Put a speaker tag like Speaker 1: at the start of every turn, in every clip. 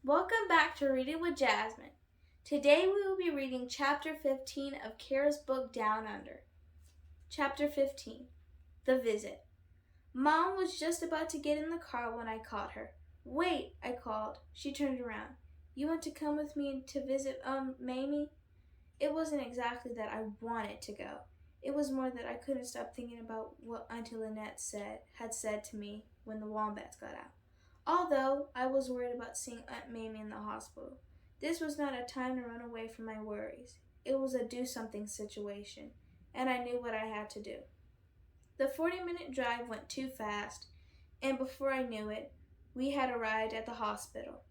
Speaker 1: Welcome back to Reading with Jasmine. Today we will be reading Chapter 15 of Kara's book Down Under. Chapter 15 The Visit. Mom was just about to get in the car when I caught her. Wait, I called. She turned around. You want to come with me to visit, Mamie? It wasn't exactly that I wanted to go. It was more that I couldn't stop thinking about what Auntie Lynette had said to me when the wombats got out. Although I was worried about seeing Aunt Mamie in the hospital, this was not a time to run away from my worries. It was a do something situation, and I knew what I had to do. The 40-minute drive went too fast, and before I knew it, we had arrived at the hospital.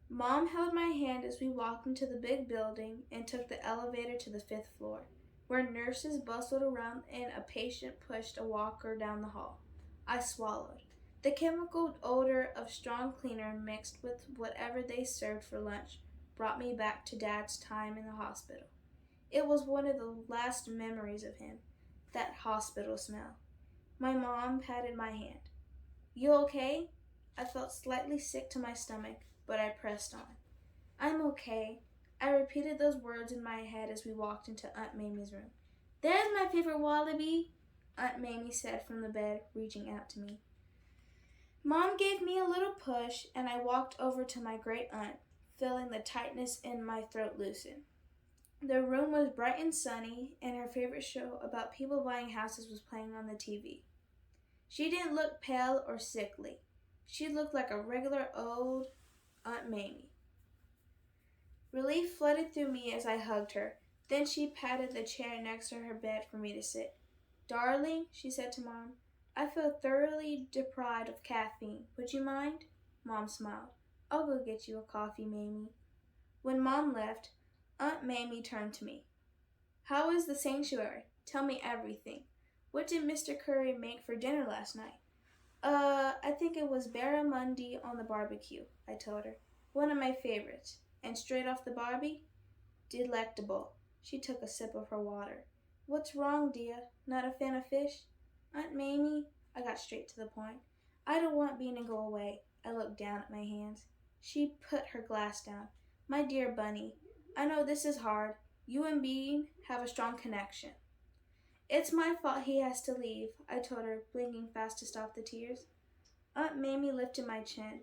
Speaker 1: Mom held my hand as we walked into the big building and took the elevator to the 5th floor, where nurses bustled around and a patient pushed a walker down the hall. I swallowed. The chemical odor of strong cleaner mixed with whatever they served for lunch brought me back to Dad's time in the hospital. It was one of the last memories of him, that hospital smell. My mom patted my hand. You okay? I felt slightly sick to my stomach, but I pressed on. I'm okay. I repeated those words in my head as we walked into Aunt Mamie's room. There's my favorite wallaby, Aunt Mamie said from the bed, reaching out to me. Mom gave me a little push, and I walked over to my great aunt, feeling the tightness in my throat loosen. The room was bright and sunny, and her favorite show about people buying houses was playing on the TV. She didn't look pale or sickly. She looked like a regular old Aunt Mamie. Relief flooded through me as I hugged her. Then she patted the chair next to her bed for me to sit. Darling, she said to Mom, I feel thoroughly deprived of caffeine. Would you mind? Mom smiled. I'll go get you a coffee, Mamie. When Mom left, Aunt Mamie turned to me. How is the sanctuary? Tell me everything. What did Mr. Curry make for dinner last night? I think it was barramundi on the barbecue, I told her. One of my favorites. And straight off the barbie? Delectable. She took a sip of her water. What's wrong, dear? Not a fan of fish? Aunt Mamie, I got straight to the point. I don't want Bean to go away. I looked down at my hands. She put her glass down. My dear Bunny, I know this is hard. You and Bean have a strong connection. It's my fault he has to leave, I told her, blinking fast to stop the tears. Aunt Mamie lifted my chin.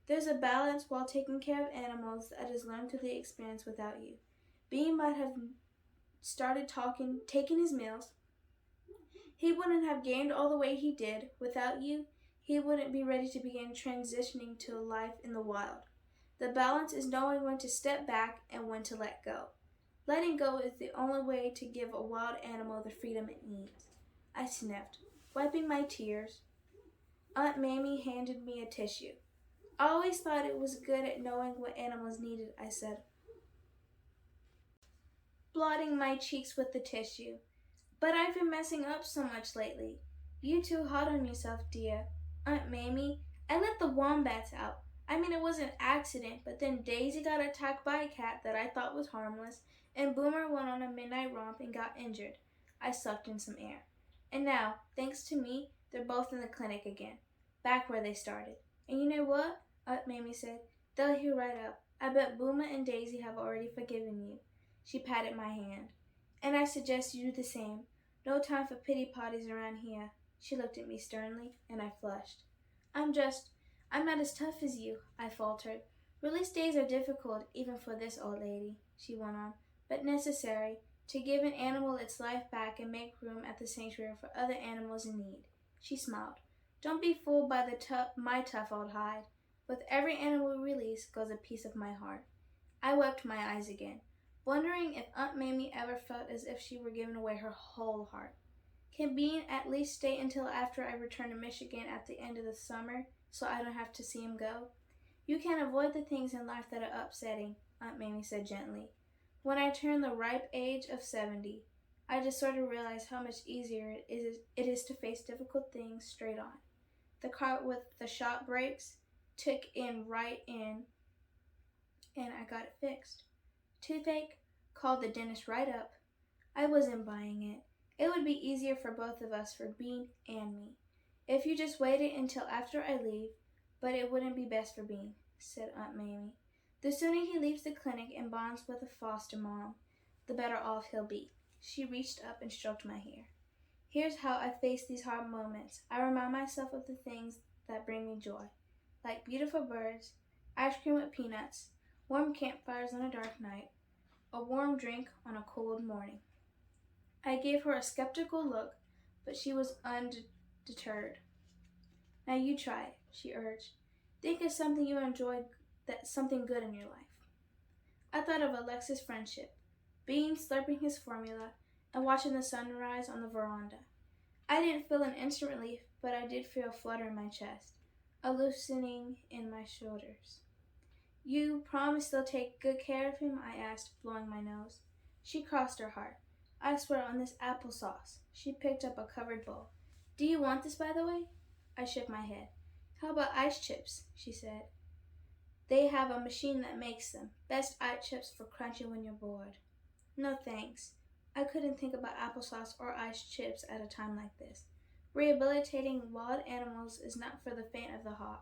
Speaker 1: There's a balance while taking care of animals that is learned through the experience without you. Bean might have started taking his meals. He wouldn't have gained all the weight he did. Without you, he wouldn't be ready to begin transitioning to a life in the wild. The balance is knowing when to step back and when to let go. Letting go is the only way to give a wild animal the freedom it needs. I sniffed, wiping my tears. Aunt Mamie handed me a tissue. I always thought it was good at knowing what animals needed, I said, blotting my cheeks with the tissue. But I've been messing up so much lately. You too hard on yourself, dear. Aunt Mamie, I let the wombats out. I mean, it was an accident, but then Daisy got attacked by a cat that I thought was harmless, and Boomer went on a midnight romp and got injured. I sucked in some air. And now, thanks to me, they're both in the clinic again, back where they started. And you know what? Aunt Mamie said, they'll heal right up. I bet Boomer and Daisy have already forgiven you. She patted my hand. And I suggest you do the same. No time for pity parties around here. She looked at me sternly, and I flushed. I'm not as tough as you, I faltered. Release days are difficult, even for this old lady, she went on, but necessary to give an animal its life back and make room at the sanctuary for other animals in need. She smiled. Don't be fooled by my tough old hide. With every animal we release goes a piece of my heart. I wiped my eyes again, wondering if Aunt Mamie ever felt as if she were giving away her whole heart. Can Bean at least stay until after I return to Michigan at the end of the summer, so I don't have to see him go? You can't avoid the things in life that are upsetting, Aunt Mamie said gently. When I turned the ripe age of 70, I just sort of realized how much easier it is to face difficult things straight on. The car with the shop brakes took right in, and I got it fixed. Toothache? Called the dentist right up. I wasn't buying it. It would be easier for both of us, for Bean and me, if you just waited until after I leave, but it wouldn't be best for Bean. said Aunt Mamie. "The sooner he leaves the clinic and bonds with a foster mom, the better off he'll be." She reached up and stroked my hair. "Here's how I face these hard moments. I remind myself of the things that bring me joy, like beautiful birds, ice cream with peanuts, warm campfires on a dark night, a warm drink on a cold morning." I gave her a skeptical look, but she was undeterred. "Now you try it," she urged. "Think of something you enjoy, that's something good in your life." I thought of Alexis' friendship, Bean slurping his formula, and watching the sunrise on the veranda. I didn't feel an instant relief, but I did feel a flutter in my chest, a loosening in my shoulders. "You promise they'll take good care of him?" I asked, blowing my nose. She crossed her heart. "I swear on this applesauce." She picked up a covered bowl. "Do you want this, by the way?" I shook my head. "How about ice chips?" she said. "They have a machine that makes them. Best ice chips for crunching when you're bored." "No thanks." I couldn't think about applesauce or ice chips at a time like this. Rehabilitating wild animals is not for the faint of the heart.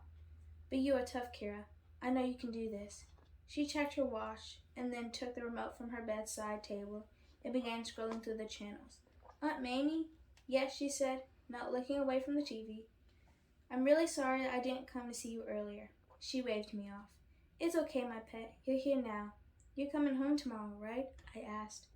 Speaker 1: "But you are tough, Kira. I know you can do this." She checked her watch and then took the remote from her bedside table and began scrolling through the channels. "Aunt Mamie?" "Yes," she said, not looking away from the TV. "I'm really sorry I didn't come to see you earlier." She waved me off. "It's okay, my pet. You're here now. You're coming home tomorrow, right?" I asked.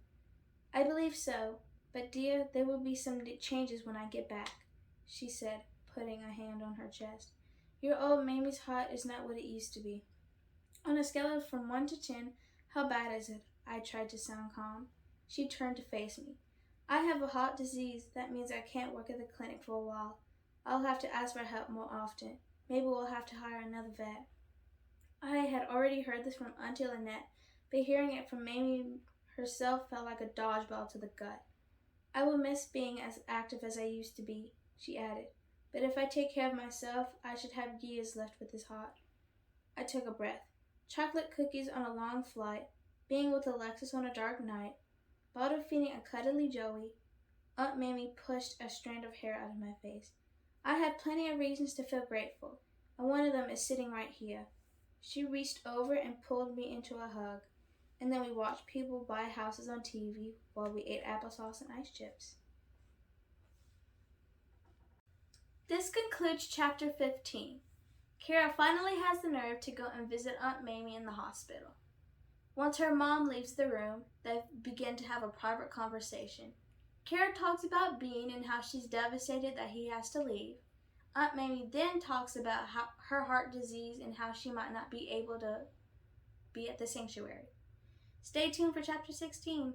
Speaker 1: "I believe so. But, dear, there will be some changes when I get back," she said, putting a hand on her chest. "Your old Mamie's heart is not what it used to be." "On a scale of from 1 to 10, how bad is it?" I tried to sound calm. She turned to face me. "I have a heart disease. That means I can't work at the clinic for a while. I'll have to ask for help more often. Maybe we'll have to hire another vet." I had already heard this from Auntie Lynette, but hearing it from Mamie herself felt like a dodgeball to the gut. "I will miss being as active as I used to be," she added. "But if I take care of myself, I should have years left with this heart." I took a breath. Chocolate cookies on a long flight, being with Alexis on a dark night, bottle feeding a cuddly Joey. Aunt Mamie pushed a strand of hair out of my face. "I have plenty of reasons to feel grateful, and one of them is sitting right here." She reached over and pulled me into a hug, and then we watched people buy houses on TV while we ate applesauce and ice chips. This concludes Chapter 15. Kara finally has the nerve to go and visit Aunt Mamie in the hospital. Once her mom leaves the room, they begin to have a private conversation. Kara talks about Bean and how she's devastated that he has to leave. Aunt Mamie then talks about her heart disease and how she might not be able to be at the sanctuary. Stay tuned for Chapter 16.